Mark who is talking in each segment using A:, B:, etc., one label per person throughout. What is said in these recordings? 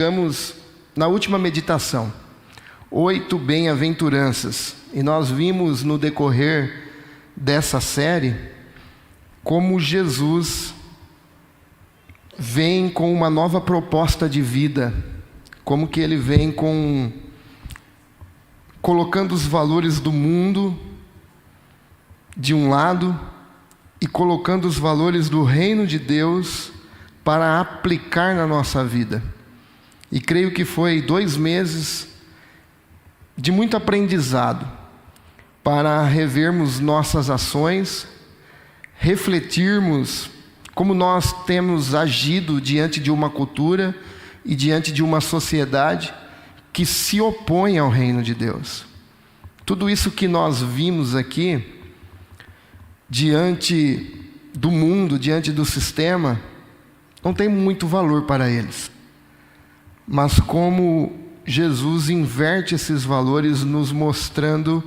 A: Chegamos na última meditação, 8 bem-aventuranças, e nós vimos no decorrer dessa série como Jesus vem com uma nova proposta de vida, como que ele vem colocando os valores do mundo de um lado e colocando os valores do reino de Deus para aplicar na nossa vida. E creio que foi 2 meses de muito aprendizado para revermos nossas ações, refletirmos como nós temos agido diante de uma cultura e diante de uma sociedade que se opõe ao reino de Deus. Tudo isso que nós vimos aqui, diante do mundo, diante do sistema, não tem muito valor para eles. Mas como Jesus inverte esses valores, nos mostrando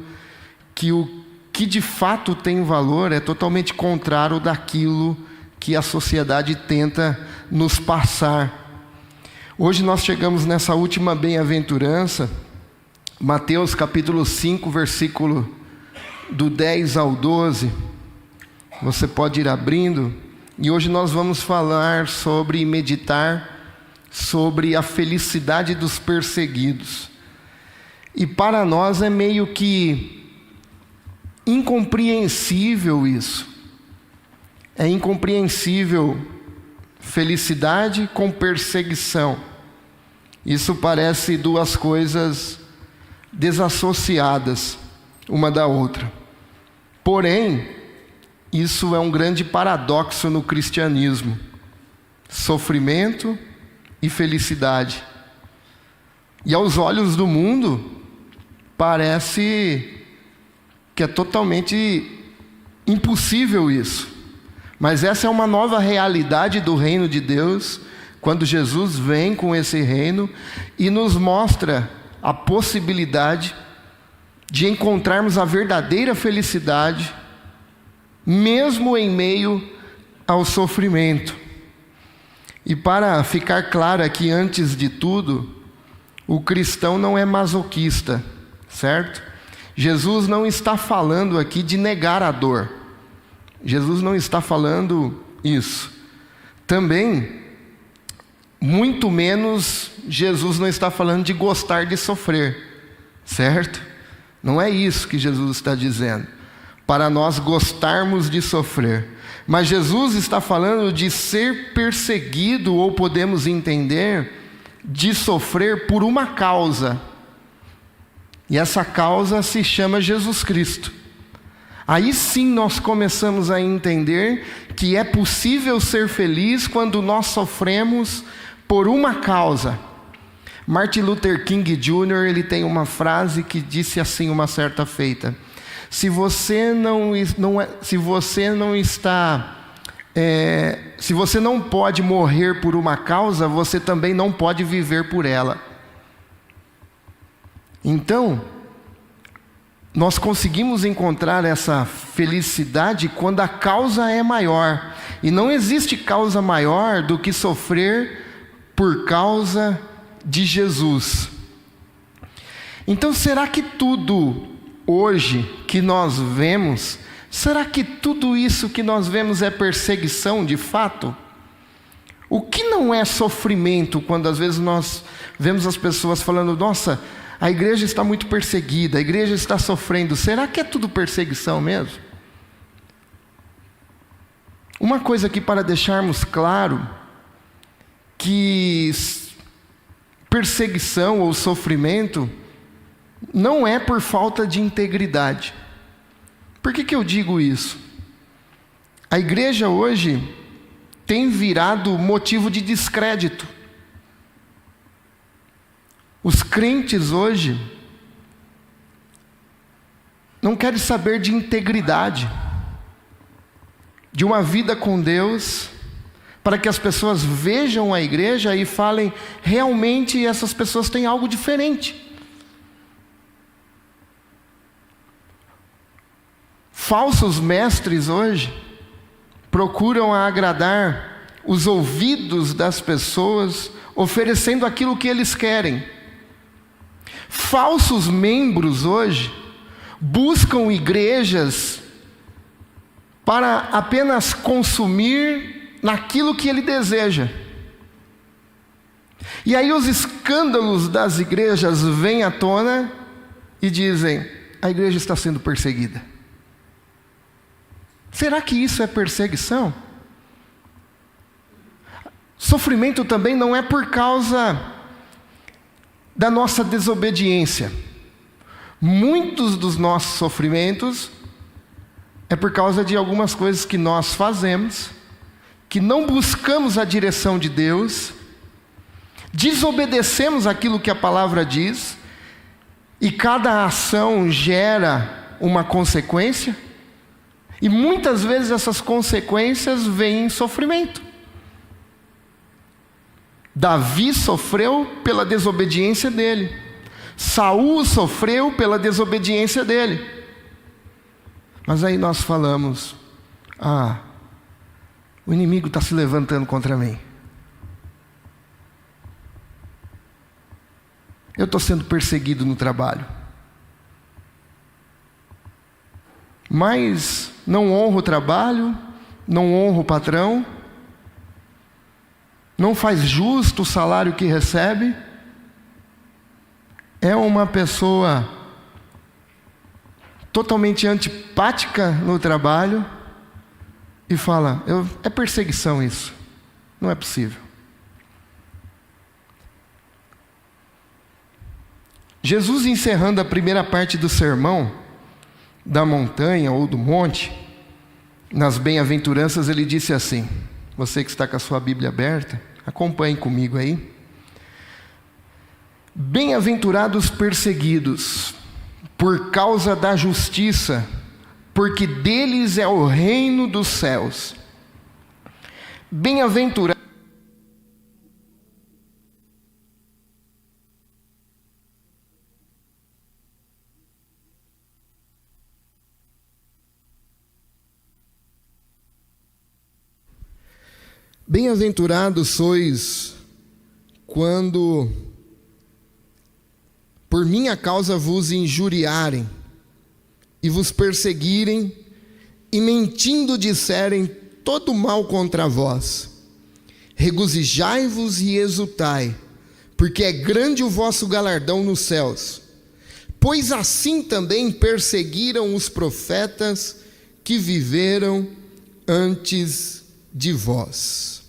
A: que o que de fato tem valor é totalmente contrário daquilo que a sociedade tenta nos passar. Hoje nós chegamos nessa última bem-aventurança, Mateus capítulo 5, versículo do 10 ao 12. Você pode ir abrindo, e hoje nós vamos falar sobre e meditar sobre a felicidade dos perseguidos. E para nós é meio que incompreensível isso. É incompreensível felicidade com perseguição. Isso parece 2 coisas desassociadas uma da outra. Porém, isso é um grande paradoxo no cristianismo. Sofrimento e felicidade. E aos olhos do mundo, parece que é totalmente impossível isso. Mas essa é uma nova realidade do reino de Deus, quando Jesus vem com esse reino e nos mostra a possibilidade de encontrarmos a verdadeira felicidade, mesmo em meio ao sofrimento. E para ficar claro aqui, antes de tudo, o cristão não é masoquista, certo? Jesus não está falando aqui de negar a dor. Jesus não está falando isso. Também, muito menos, Jesus não está falando de gostar de sofrer, certo? Não é isso que Jesus está dizendo, para nós gostarmos de sofrer. Mas Jesus está falando de ser perseguido, ou podemos entender, de sofrer por uma causa. E essa causa se chama Jesus Cristo. Aí sim nós começamos a entender que é possível ser feliz quando nós sofremos por uma causa. Martin Luther King Jr., ele tem uma frase que disse assim uma certa feita: se você não pode morrer por uma causa, você também não pode viver por ela. Então, nós conseguimos encontrar essa felicidade quando a causa é maior. E não existe causa maior do que sofrer por causa de Jesus. Então, será que tudo hoje que nós vemos, será que tudo isso que nós vemos é perseguição de fato? O que não é sofrimento quando às vezes nós vemos as pessoas falando: nossa, a igreja está muito perseguida, a igreja está sofrendo. Será que é tudo perseguição mesmo? Uma coisa aqui para deixarmos claro, que perseguição ou sofrimento não é por falta de integridade. Por que eu digo isso? A igreja hoje tem virado motivo de descrédito. Os crentes hoje não querem saber de integridade, de uma vida com Deus, para que as pessoas vejam a igreja e falem: realmente essas pessoas têm algo diferente. Falsos mestres hoje procuram agradar os ouvidos das pessoas oferecendo aquilo que eles querem. Falsos membros hoje buscam igrejas para apenas consumir naquilo que ele deseja. E aí os escândalos das igrejas vêm à tona e dizem: a igreja está sendo perseguida. Será que isso é perseguição? Sofrimento também não é por causa da nossa desobediência. Muitos dos nossos sofrimentos é por causa de algumas coisas que nós fazemos, que não buscamos a direção de Deus, desobedecemos aquilo que a palavra diz, e cada ação gera uma consequência, e muitas vezes essas consequências vêm em sofrimento. Davi sofreu pela desobediência dele. Saul sofreu pela desobediência dele. Mas aí nós falamos: o inimigo está se levantando contra mim. Eu estou sendo perseguido no trabalho. Mas não honro o trabalho, não honro o patrão, não faz justo o salário que recebe. É uma pessoa totalmente antipática no trabalho e fala: é perseguição isso, não é possível. Jesus, encerrando a primeira parte do sermão da montanha ou do monte, nas bem-aventuranças, ele disse assim, você que está com a sua Bíblia aberta, acompanhe comigo aí: bem-aventurados perseguidos por causa da justiça, porque deles é o reino dos céus. Bem-aventurados sois quando por minha causa vos injuriarem e vos perseguirem e mentindo disserem todo mal contra vós. Regozijai-vos e exultai, porque é grande o vosso galardão nos céus. Pois assim também perseguiram os profetas que viveram antes de vós.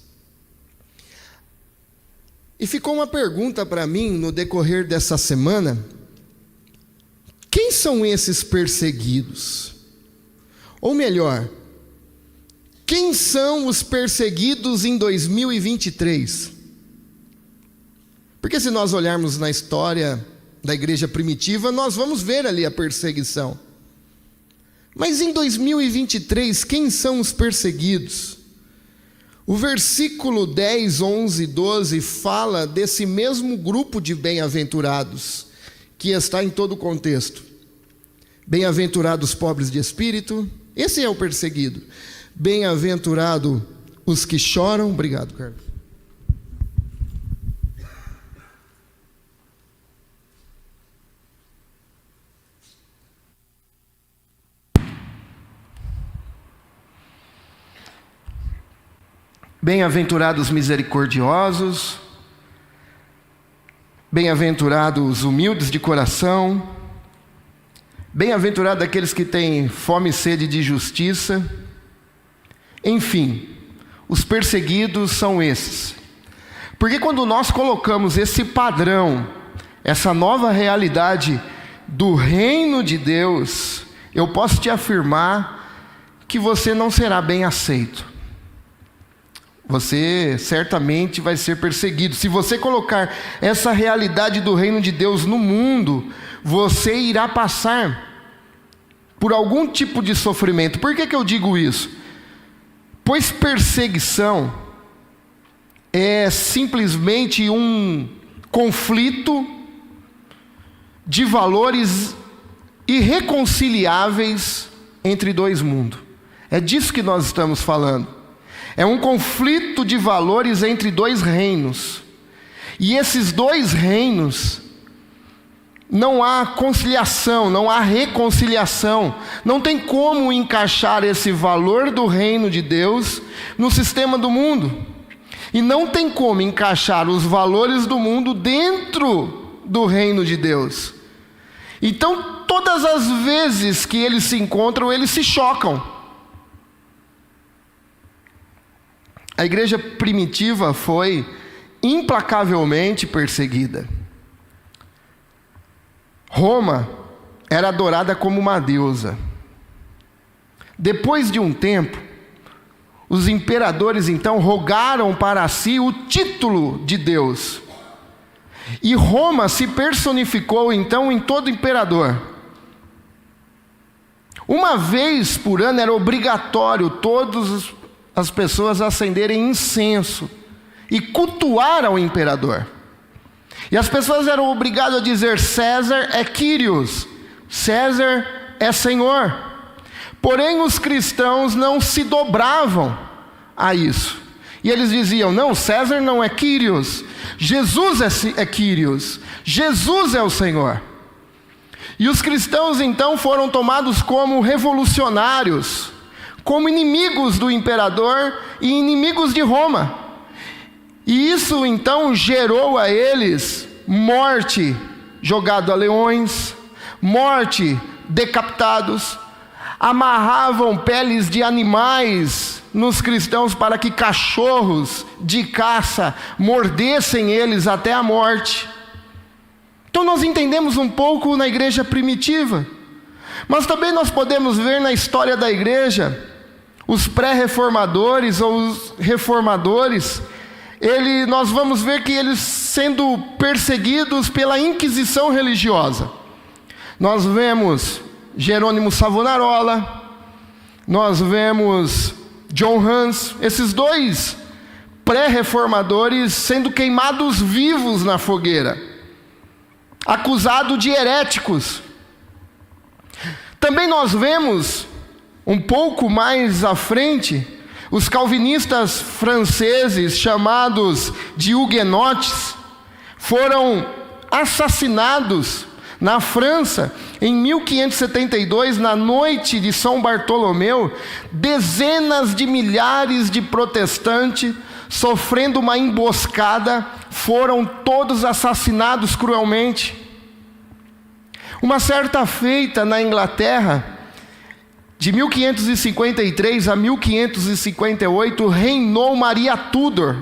A: E ficou uma pergunta para mim no decorrer dessa semana: quem são esses perseguidos? Ou melhor, quem são os perseguidos em 2023? Porque se nós olharmos na história da igreja primitiva, nós vamos ver ali a perseguição. Mas em 2023, quem são os perseguidos? O versículo 10, 11 e 12 fala desse mesmo grupo de bem-aventurados, que está em todo o contexto. Bem-aventurados pobres de espírito, esse é o perseguido. Bem-aventurado os que choram. Obrigado, Carlos. Bem-aventurados misericordiosos, bem-aventurados humildes de coração, bem-aventurados aqueles que têm fome e sede de justiça. Enfim, os perseguidos são esses. Porque quando nós colocamos esse padrão, essa nova realidade do reino de Deus, eu posso te afirmar que você não será bem aceito. Você certamente vai ser perseguido. Se você colocar essa realidade do reino de Deus no mundo, você irá passar por algum tipo de sofrimento. Por que eu digo isso? Pois perseguição é simplesmente um conflito de valores irreconciliáveis entre dois mundos. É disso que nós estamos falando. É um conflito de valores entre dois reinos. E esses dois reinos, não há conciliação, não há reconciliação. Não tem como encaixar esse valor do reino de Deus no sistema do mundo. E não tem como encaixar os valores do mundo dentro do reino de Deus. Então, todas as vezes que eles se encontram, eles se chocam. A igreja primitiva foi implacavelmente perseguida. Roma era adorada como uma deusa. Depois de um tempo, os imperadores então rogaram para si o título de Deus. E Roma se personificou então em todo imperador. Uma vez por ano era obrigatório todas as pessoas acenderem incenso e cultuar ao imperador. E as pessoas eram obrigadas a dizer: César é Quírios, César é Senhor. Porém, os cristãos não se dobravam a isso. E eles diziam: não, César não é Quírios, Jesus é Quírios, Jesus é o Senhor. E os cristãos então foram tomados como revolucionários, como inimigos do imperador e inimigos de Roma. E isso então gerou a eles morte, jogado a leões, morte, decapitados. Amarravam peles de animais nos cristãos para que cachorros de caça mordessem eles até a morte. Então nós entendemos um pouco na igreja primitiva, mas também nós podemos ver na história da igreja, os pré-reformadores ou os reformadores, nós vamos ver que eles sendo perseguidos pela Inquisição religiosa. Nós vemos Jerônimo Savonarola, nós vemos John Hus, esses dois pré-reformadores sendo queimados vivos na fogueira, acusados de heréticos. Também nós vemos, um pouco mais à frente, os calvinistas franceses, chamados de huguenotes, foram assassinados na França, em 1572, na noite de São Bartolomeu. Dezenas de milhares de protestantes, sofrendo uma emboscada, foram todos assassinados cruelmente. Uma certa feita na Inglaterra, de 1553 a 1558, reinou Maria Tudor.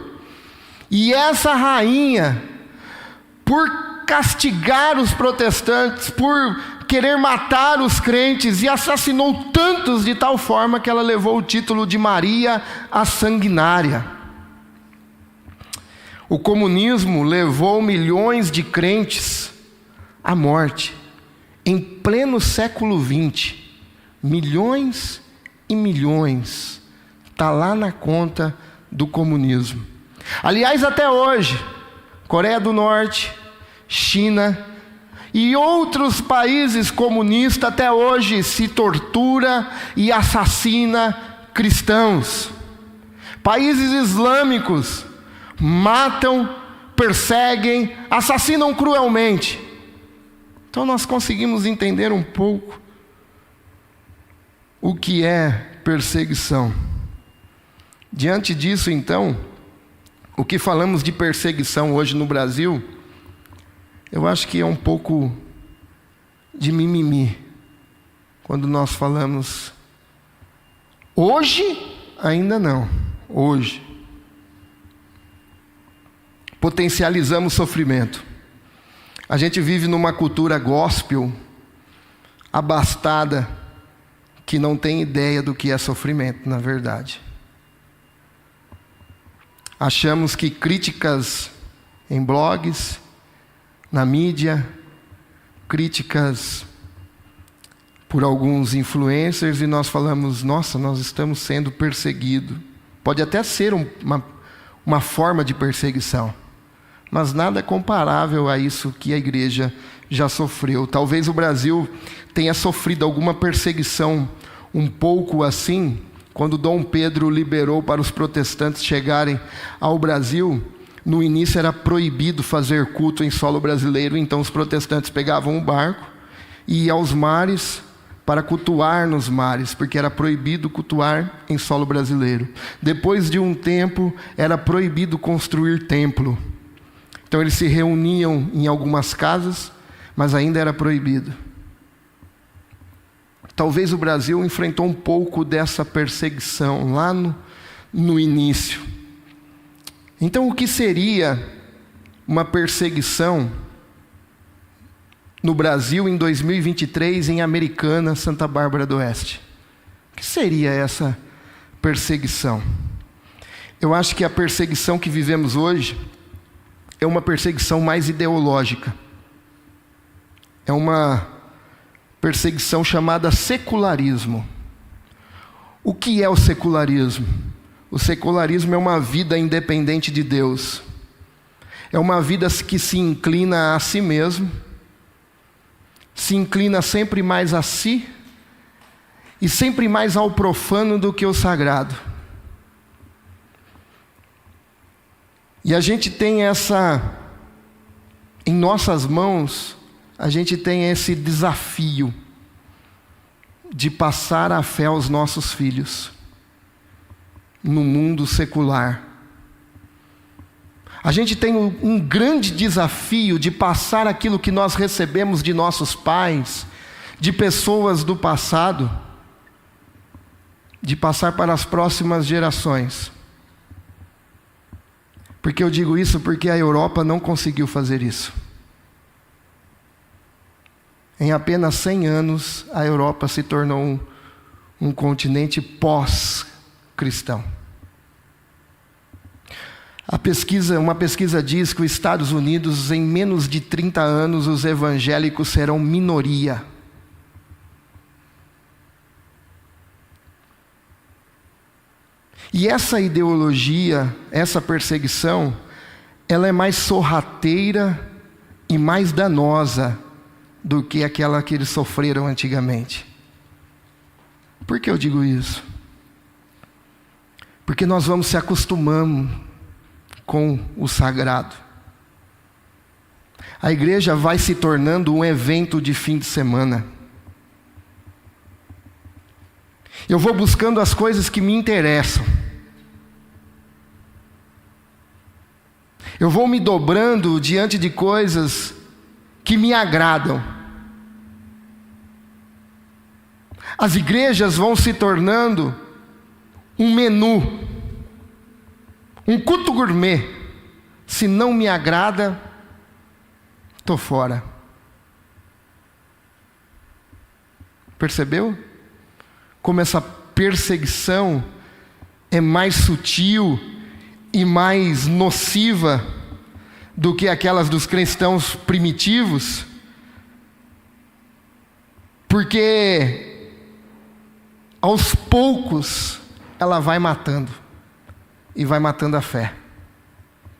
A: E essa rainha, por castigar os protestantes, por querer matar os crentes, e assassinou tantos de tal forma que ela levou o título de Maria a Sanguinária. O comunismo levou milhões de crentes à morte em pleno século XX. Milhões e milhões, está lá na conta do comunismo. Aliás, até hoje, Coreia do Norte, China e outros países comunistas até hoje se tortura e assassina cristãos. Países islâmicos matam, perseguem, assassinam cruelmente. Então nós conseguimos entender um pouco o que é perseguição. Diante disso, então, o que falamos de perseguição hoje no Brasil, eu acho que é um pouco de mimimi. Quando nós falamos, hoje, ainda não, hoje, potencializamos sofrimento. A gente vive numa cultura gospel, abastada, que não tem ideia do que é sofrimento, na verdade. Achamos que críticas em blogs, na mídia, críticas por alguns influencers, e nós falamos: nossa, nós estamos sendo perseguidos. Pode até ser uma forma de perseguição, mas nada comparável a isso que a igreja já sofreu. Talvez o Brasil tenha sofrido alguma perseguição um pouco assim, quando Dom Pedro liberou para os protestantes chegarem ao Brasil, no início era proibido fazer culto em solo brasileiro, então os protestantes pegavam um barco e iam aos mares para cultuar nos mares, porque era proibido cultuar em solo brasileiro. Depois de um tempo, era proibido construir templo. Então eles se reuniam em algumas casas, mas ainda era proibido. Talvez o Brasil enfrentou um pouco dessa perseguição lá no início. Então, o que seria uma perseguição no Brasil em 2023, em Americana, Santa Bárbara do Oeste? O que seria essa perseguição? Eu acho que a perseguição que vivemos hoje é uma perseguição mais ideológica. É uma perseguição chamada secularismo. O que é o secularismo? O secularismo é uma vida independente de Deus. É uma vida que se inclina a si mesmo, se inclina sempre mais a si e sempre mais ao profano do que ao sagrado. E a gente tem em nossas mãos, a gente tem esse desafio de passar a fé aos nossos filhos no mundo secular. A gente tem um grande desafio de passar aquilo que nós recebemos de nossos pais, de pessoas do passado, de passar para as próximas gerações. Por que eu digo isso? Porque a Europa não conseguiu fazer isso. Em apenas 100 anos, a Europa se tornou um continente pós-cristão. Uma pesquisa diz que os Estados Unidos, em menos de 30 anos, os evangélicos serão minoria. E essa ideologia, essa perseguição, ela é mais sorrateira e mais danosa do que aquela que eles sofreram antigamente. Por que eu digo isso? Porque nós vamos se acostumando com o sagrado. A igreja vai se tornando um evento de fim de semana. Eu vou buscando as coisas que me interessam. Eu vou me dobrando diante de coisas que me agradam. As igrejas vão se tornando um menu, um culto gourmet. Se não me agrada, estou fora. Percebeu? Como essa perseguição é mais sutil e mais nociva do que aquelas dos cristãos primitivos, porque aos poucos ela vai matando, e vai matando a fé,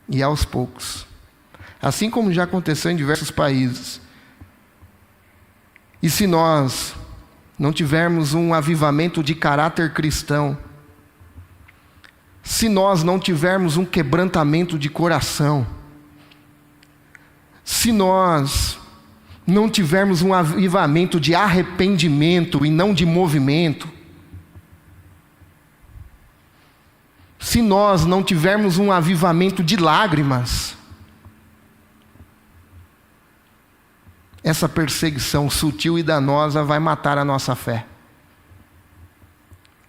A: e aos poucos, assim como já aconteceu em diversos países. E se nós não tivermos um avivamento de caráter cristão, se nós não tivermos um quebrantamento de coração, se nós não tivermos um avivamento de arrependimento e não de movimento, se nós não tivermos um avivamento de lágrimas, essa perseguição sutil e danosa vai matar a nossa fé.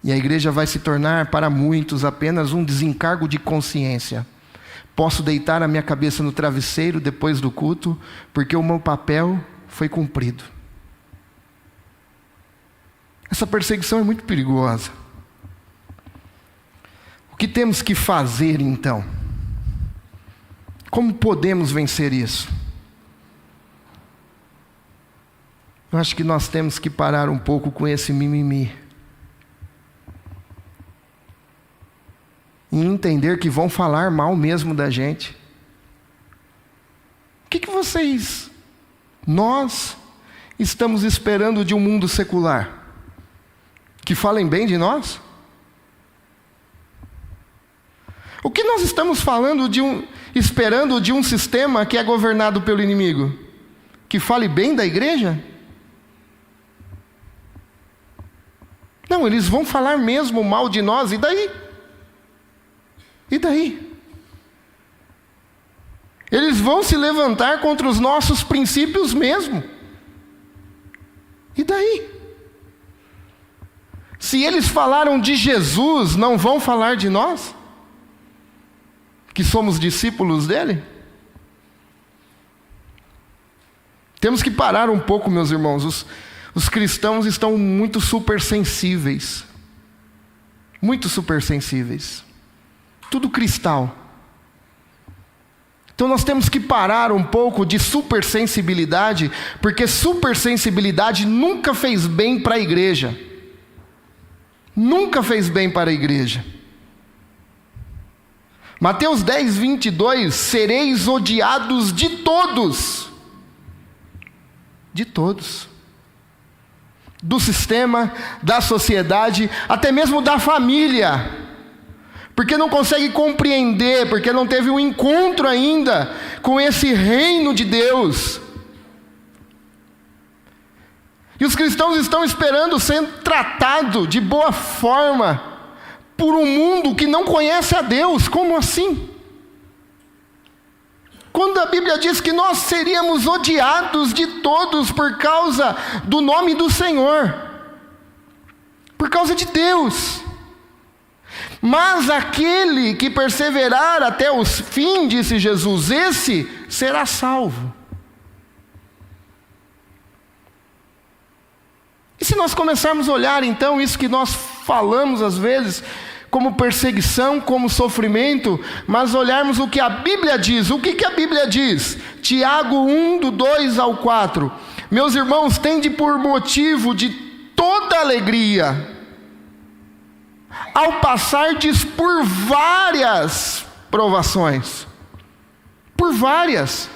A: E a igreja vai se tornar para muitos apenas um desencargo de consciência. Posso deitar a minha cabeça no travesseiro depois do culto, porque o meu papel foi cumprido. Essa perseguição é muito perigosa. O que temos que fazer então? Como podemos vencer isso? Eu acho que nós temos que parar um pouco com esse mimimi. E entender que vão falar mal mesmo da gente. O que nós estamos esperando de um mundo secular? Que falem bem de nós? O que nós estamos falando esperando de um sistema que é governado pelo inimigo, que fale bem da igreja? Não, eles vão falar mesmo mal de nós, e daí? E daí? Eles vão se levantar contra os nossos princípios mesmo. E daí? Se eles falaram de Jesus, não vão falar de nós? Que somos discípulos dele? Temos que parar um pouco, meus irmãos. Os cristãos estão muito supersensíveis. Muito supersensíveis. Tudo cristal. Então nós temos que parar um pouco de supersensibilidade, porque supersensibilidade nunca fez bem para a igreja. Nunca fez bem para a igreja. Mateus 10, 22, sereis odiados de todos. De todos. Do sistema, da sociedade, até mesmo da família. Porque não consegue compreender, porque não teve um encontro ainda com esse reino de Deus. E os cristãos estão esperando ser tratados de boa forma por um mundo que não conhece a Deus. Como assim? Quando a Bíblia diz que nós seríamos odiados de todos por causa do nome do Senhor, por causa de Deus. Mas aquele que perseverar até o fim, disse Jesus, esse será salvo. E se nós começarmos a olhar então isso que nós falamos às vezes como perseguição, como sofrimento, mas olharmos o que a Bíblia diz. O que a Bíblia diz? Tiago 1, do 2 ao 4. Meus irmãos, tende por motivo de toda alegria ao passardes por várias provações. Por várias.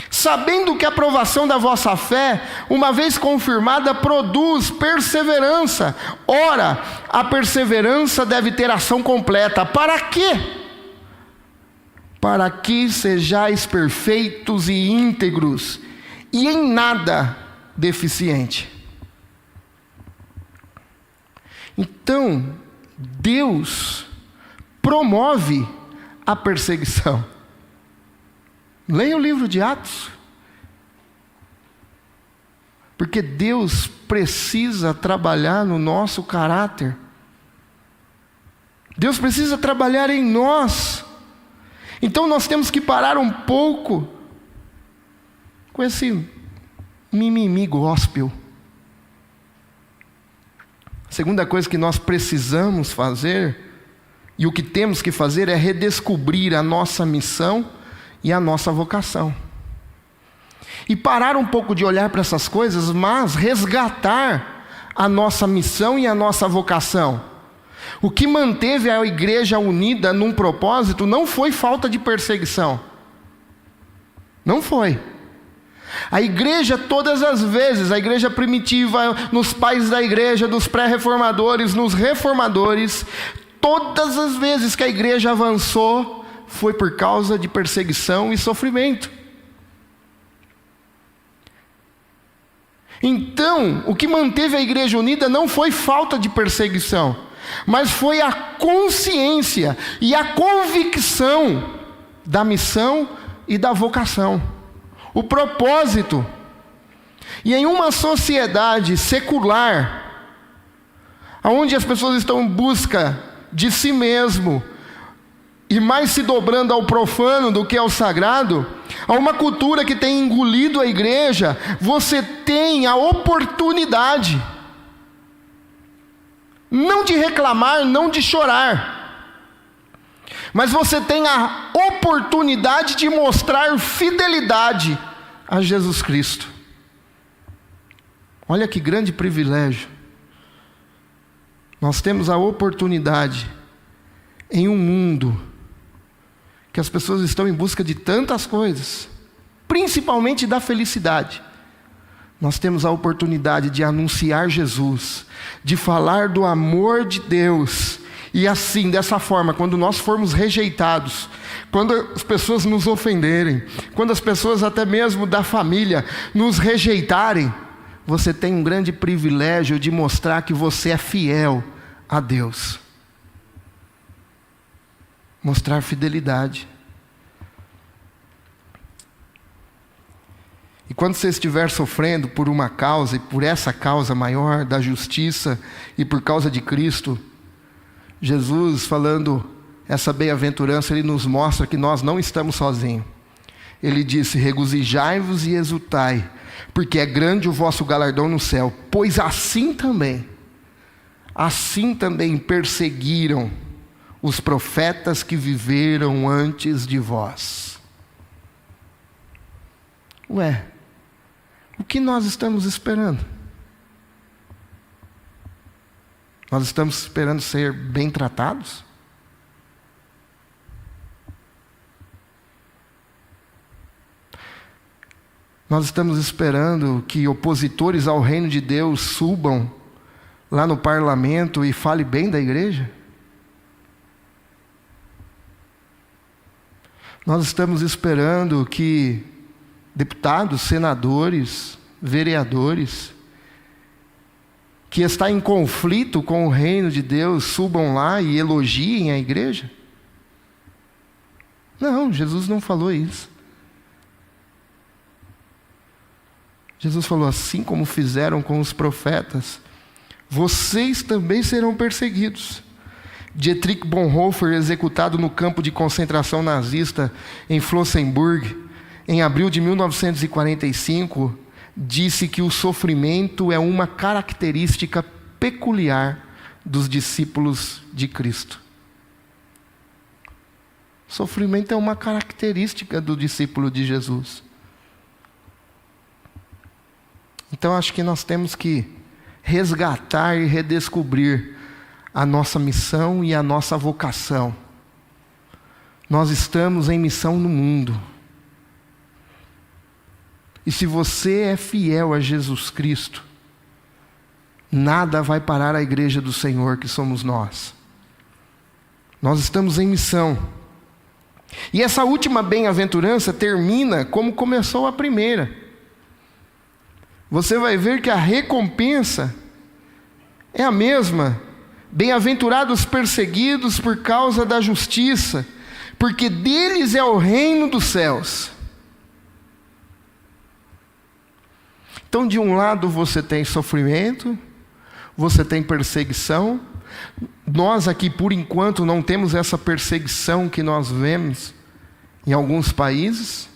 A: Sabendo que a provação da vossa fé, uma vez confirmada, produz perseverança. Ora, a perseverança deve ter ação completa. Para quê? Para que sejais perfeitos e íntegros, e em nada deficiente. Então, Deus promove a perseguição. Leia o livro de Atos. Porque Deus precisa trabalhar no nosso caráter. Deus precisa trabalhar em nós. Então nós temos que parar um pouco com esse mimimi gospel. A segunda coisa que nós precisamos fazer, e o que temos que fazer, é redescobrir a nossa missão e a nossa vocação. E parar um pouco de olhar para essas coisas, mas resgatar a nossa missão e a nossa vocação. O que manteve a igreja unida num propósito não foi falta de perseguição. Não foi. A igreja todas as vezes, a igreja primitiva, nos pais da igreja, dos pré-reformadores, nos reformadores, todas as vezes que a igreja avançou, foi por causa de perseguição e sofrimento. Então, o que manteve a igreja unida não foi falta de perseguição, mas foi a consciência e a convicção da missão e da vocação. O propósito. E em uma sociedade secular, onde as pessoas estão em busca de si mesmo, e mais se dobrando ao profano do que ao sagrado, a uma cultura que tem engolido a igreja, você tem a oportunidade, não de reclamar, não de chorar, mas você tem a oportunidade de mostrar fidelidade a Jesus Cristo. Olha que grande privilégio. Nós temos a oportunidade, em um mundo que as pessoas estão em busca de tantas coisas, principalmente da felicidade, nós temos a oportunidade de anunciar Jesus, de falar do amor de Deus E assim, dessa forma, quando nós formos rejeitados, quando as pessoas nos ofenderem, quando as pessoas até mesmo da família nos rejeitarem, você tem um grande privilégio de mostrar que você é fiel a Deus. Mostrar fidelidade. E quando você estiver sofrendo por uma causa, e por essa causa maior da justiça, e por causa de Cristo, Jesus, falando essa bem-aventurança, Ele nos mostra que nós não estamos sozinhos. Ele disse: regozijai-vos e exultai, porque é grande o vosso galardão no céu, pois assim também perseguiram os profetas que viveram antes de vós. Ué, o que nós estamos esperando? Nós estamos esperando ser bem tratados? Nós estamos esperando que opositores ao reino de Deus subam lá no parlamento e falem bem da igreja? Nós estamos esperando que deputados, senadores, vereadores, que está em conflito com o reino de Deus, subam lá e elogiem a igreja? Não, Jesus não falou isso. Jesus falou: assim como fizeram com os profetas, vocês também serão perseguidos. Dietrich Bonhoeffer, executado no campo de concentração nazista em Flossenburg, em abril de 1945, disse que o sofrimento é uma característica peculiar dos discípulos de Cristo. Sofrimento é uma característica do discípulo de Jesus. Então acho que nós temos que resgatar e redescobrir a nossa missão e a nossa vocação. Nós estamos em missão no mundo. E se você é fiel a Jesus Cristo, nada vai parar a igreja do Senhor, que somos nós. Nós estamos em missão. E essa última bem-aventurança termina como começou a primeira. Você vai ver que a recompensa é a mesma. Bem-aventurados perseguidos por causa da justiça, porque deles é o reino dos céus. Então, de um lado você tem sofrimento, você tem perseguição. Nós aqui, por enquanto, não temos essa perseguição que nós vemos em alguns países,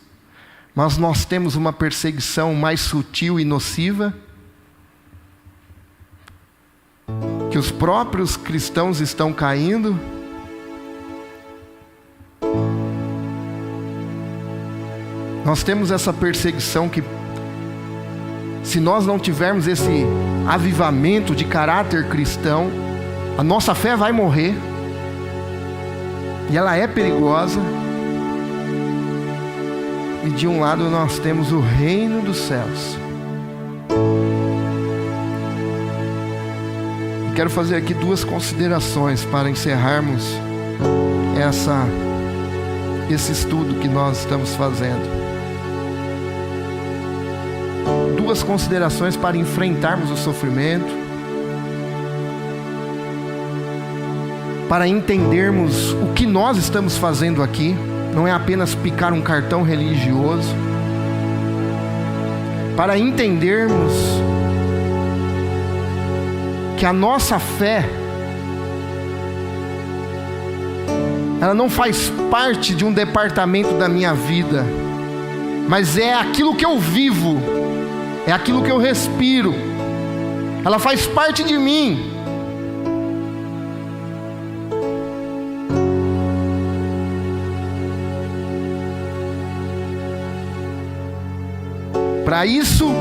A: mas nós temos uma perseguição mais sutil e nociva, que os próprios cristãos estão caindo. Nós temos essa perseguição que, se nós não tivermos esse avivamento de caráter cristão, a nossa fé vai morrer. E ela é perigosa. E de um lado nós temos o reino dos céus. E quero fazer aqui duas considerações para encerrarmos esse estudo que nós estamos fazendo. Duas considerações para enfrentarmos o sofrimento, para entendermos o que nós estamos fazendo aqui. Não é apenas picar um cartão religioso. Para entendermos que a nossa fé, ela não faz parte de um departamento da minha vida, mas é aquilo que eu vivo, é aquilo que eu respiro, ela faz parte de mim. Para isso,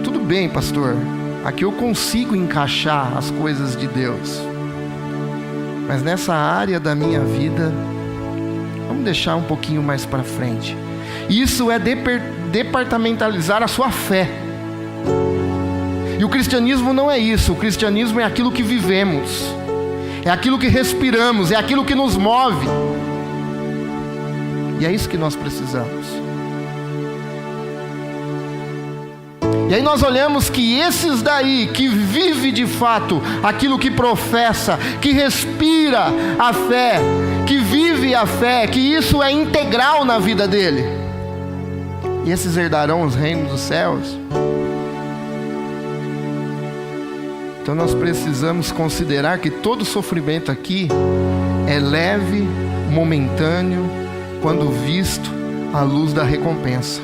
A: tudo bem, pastor, aqui eu consigo encaixar as coisas de Deus, mas nessa área da minha vida, vamos deixar um pouquinho mais para frente. Isso é departamentalizar a sua fé. E o cristianismo não é isso. O cristianismo é aquilo que vivemos, é aquilo que respiramos, é aquilo que nos move. E é isso que nós precisamos. E aí nós olhamos que esses daí, que vive de fato aquilo que professa, que respira a fé, que vive a fé, que isso é integral na vida dele, e esses herdarão os reinos dos céus. Então nós precisamos considerar que todo sofrimento aqui é leve, momentâneo, quando visto à luz da recompensa.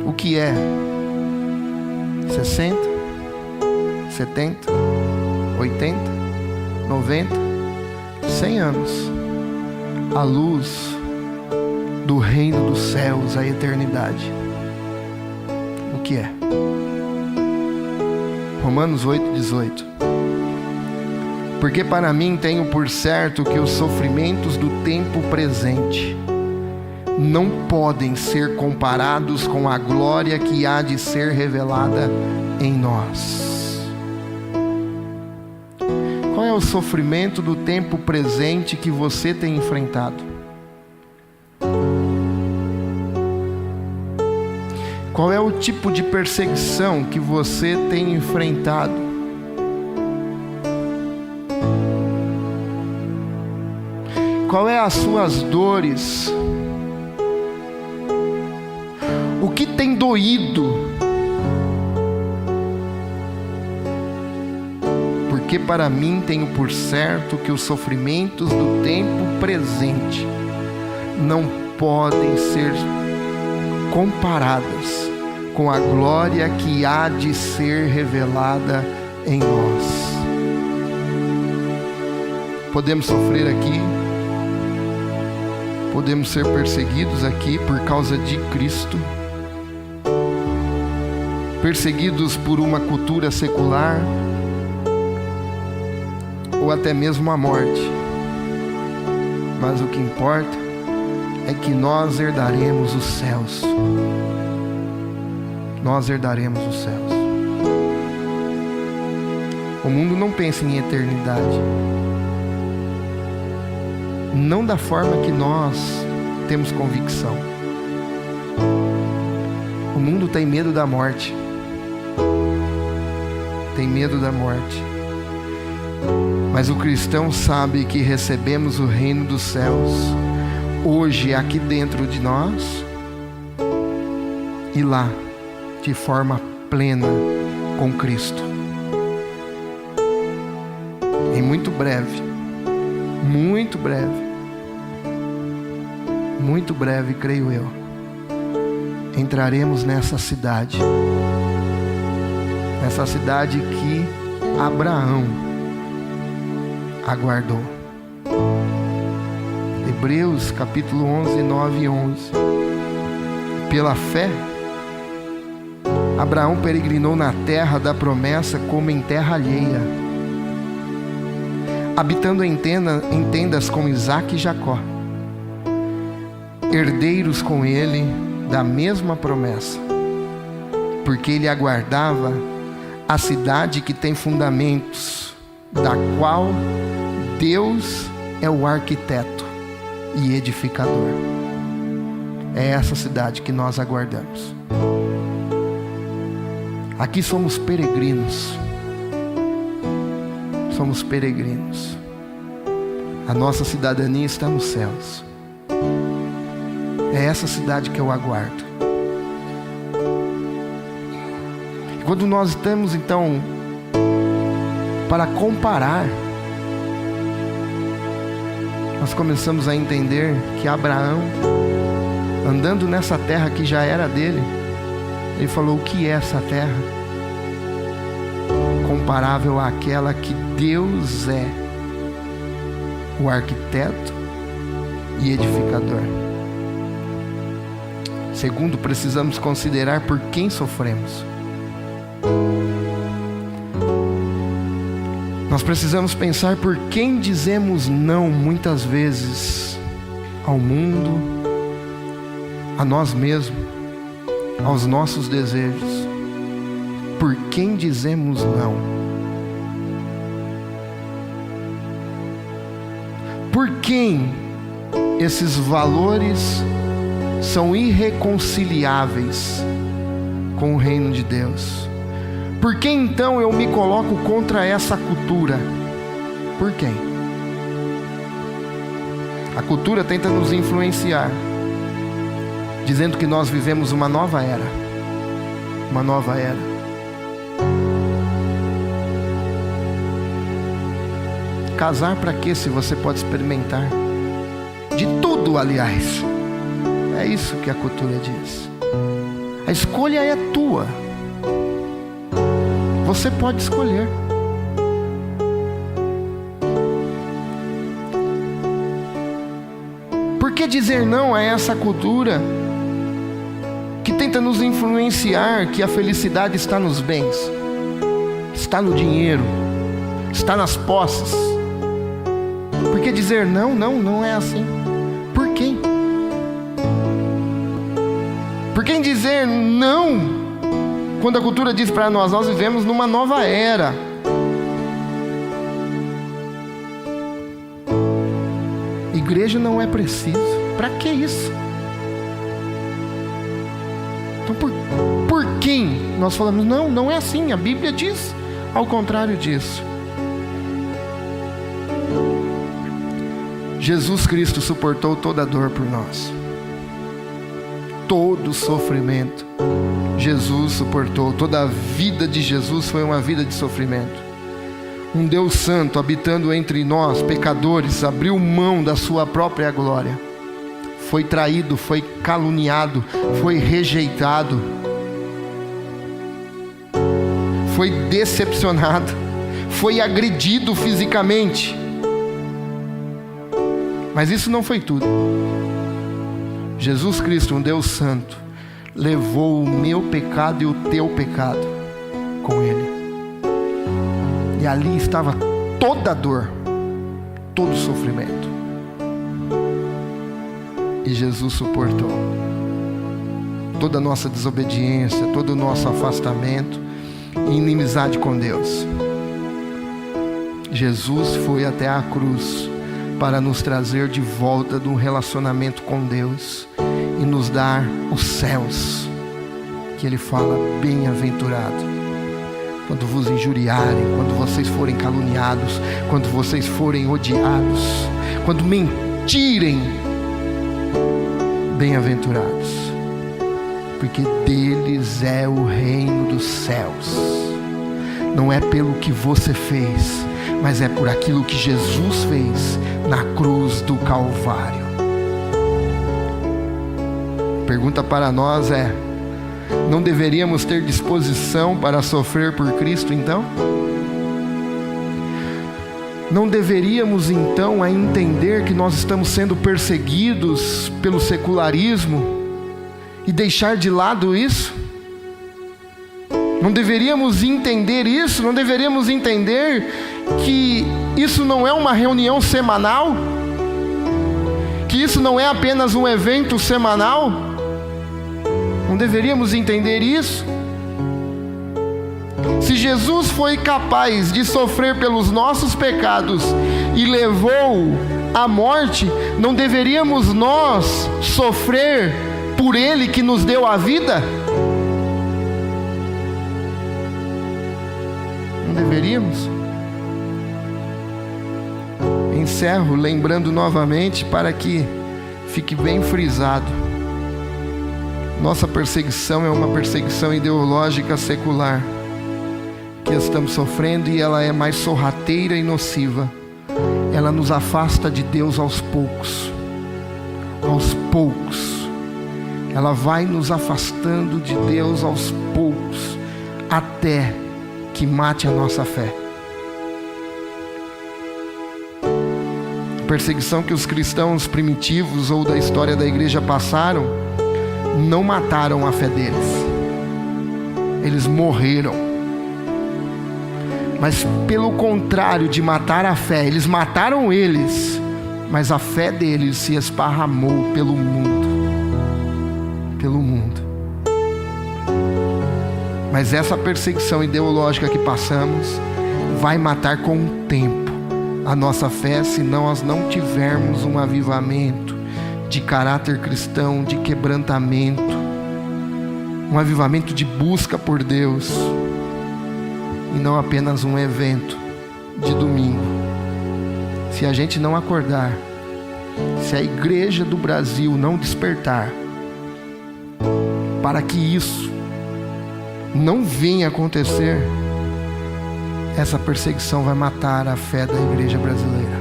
A: O que é 60, 70, 80, 90, 100 anos à luz do reino dos céus, a eternidade? O que é? Romanos 8,18. Porque para mim tenho por certo que os sofrimentos do tempo presente não podem ser comparados com a glória que há de ser revelada em nós. Qual é o sofrimento do tempo presente que você tem enfrentado? Qual é o tipo de perseguição que você tem enfrentado? Qual é as suas dores? O que tem doído? Porque para mim tenho por certo que os sofrimentos do tempo presente não podem ser comparadas com a glória que há de ser revelada em nós. Podemos sofrer aqui, podemos ser perseguidos aqui por causa de Cristo, perseguidos por uma cultura secular, ou até mesmo a morte. Mas o que importa é que nós herdaremos os céus. Nós herdaremos os céus. O mundo não pensa em eternidade, não da forma que nós temos convicção. O mundo tem medo da morte. Tem medo da morte. Mas o cristão sabe que recebemos o reino dos céus hoje aqui dentro de nós e lá de forma plena com Cristo. Em muito breve, creio eu, entraremos nessa cidade que Abraão aguardou. Hebreus capítulo 11, 9 e 11. Pela fé, Abraão peregrinou na terra da promessa como em terra alheia, habitando em tendas com Isaque e Jacó, herdeiros com ele da mesma promessa, porque ele aguardava a cidade que tem fundamentos, da qual Deus é o arquiteto e edificador. É essa cidade que nós aguardamos. Aqui somos peregrinos. Somos peregrinos. A nossa cidadania está nos céus. É essa cidade que eu aguardo. E quando nós estamos então para comparar, nós começamos a entender que Abraão, andando nessa terra que já era dele, ele falou: o que é essa terra? Comparável àquela que Deus é, o arquiteto e edificador. Segundo, precisamos considerar por quem sofremos. Nós precisamos pensar por quem dizemos não muitas vezes ao mundo, a nós mesmos, aos nossos desejos. por quem dizemos não? Por quem esses valores são irreconciliáveis com o reino de Deus? Por que então eu me coloco contra essa cultura? Por quem? A cultura tenta nos influenciar, dizendo que nós vivemos uma nova era. Uma nova era. Casar para quê se você pode experimentar de tudo, aliás? É isso que a cultura diz. A escolha é tua. Você pode escolher. Por que dizer não a essa cultura que tenta nos influenciar que a felicidade está nos bens, está no dinheiro, está nas posses? Por que dizer não? Não é assim. Por quem? Por que dizer não quando a cultura diz para nós vivemos numa nova era? Igreja não é preciso. Para que isso? Então por quem nós falamos não é assim? A Bíblia diz ao contrário disso. Jesus Cristo suportou toda a dor por nós, todo o sofrimento. Jesus suportou. Toda a vida de Jesus foi uma vida de sofrimento. Um Deus santo habitando entre nós, pecadores, abriu mão da sua própria glória. Foi traído, foi caluniado, foi rejeitado, foi decepcionado, foi agredido fisicamente. Mas isso não foi tudo. Jesus Cristo, um Deus santo, levou o meu pecado e o teu pecado com Ele. E ali estava toda a dor, todo o sofrimento. E Jesus suportou toda a nossa desobediência, todo o nosso afastamento e inimizade com Deus. Jesus foi até a cruz para nos trazer de volta de um relacionamento com Deus e nos dar os céus, que Ele fala: bem-aventurado quando vos injuriarem, quando vocês forem caluniados, quando vocês forem odiados, quando mentirem. Bem-aventurados, porque deles é o reino dos céus. Não é pelo que você fez, mas é por aquilo que Jesus fez na cruz do Calvário. Pergunta para nós é: não deveríamos ter disposição para sofrer por Cristo então? Não deveríamos então entender que nós estamos sendo perseguidos pelo secularismo e deixar de lado isso? Não deveríamos entender isso? Não deveríamos entender que isso não é uma reunião semanal? Que isso não é apenas um evento semanal? Não deveríamos entender isso? Se Jesus foi capaz de sofrer pelos nossos pecados e levou à morte, não deveríamos nós sofrer por Ele que nos deu a vida? Não deveríamos? Encerro lembrando novamente para que fique bem frisado: nossa perseguição é uma perseguição ideológica secular que estamos sofrendo, e ela é mais sorrateira e nociva. Ela nos afasta de Deus aos poucos. Aos poucos. Ela vai nos afastando de Deus aos poucos, até que mate a nossa fé. A perseguição que os cristãos primitivos ou da história da igreja passaram não mataram a fé deles. Eles morreram. Mas pelo contrário de matar a fé, eles mataram eles, mas a fé deles se esparramou pelo mundo. Pelo mundo. Mas essa perseguição ideológica que passamos vai matar com o tempo a nossa fé, se nós não tivermos um avivamento de caráter cristão, de quebrantamento, um avivamento de busca por Deus, e não apenas um evento de domingo. Se a gente não acordar, se a igreja do Brasil não despertar para que isso não venha acontecer, essa perseguição vai matar a fé da igreja brasileira,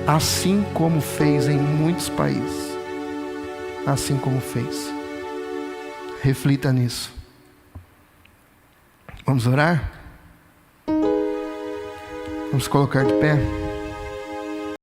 A: assim como fez em muitos países. Assim como fez. Reflita nisso. Vamos orar? Vamos colocar de pé.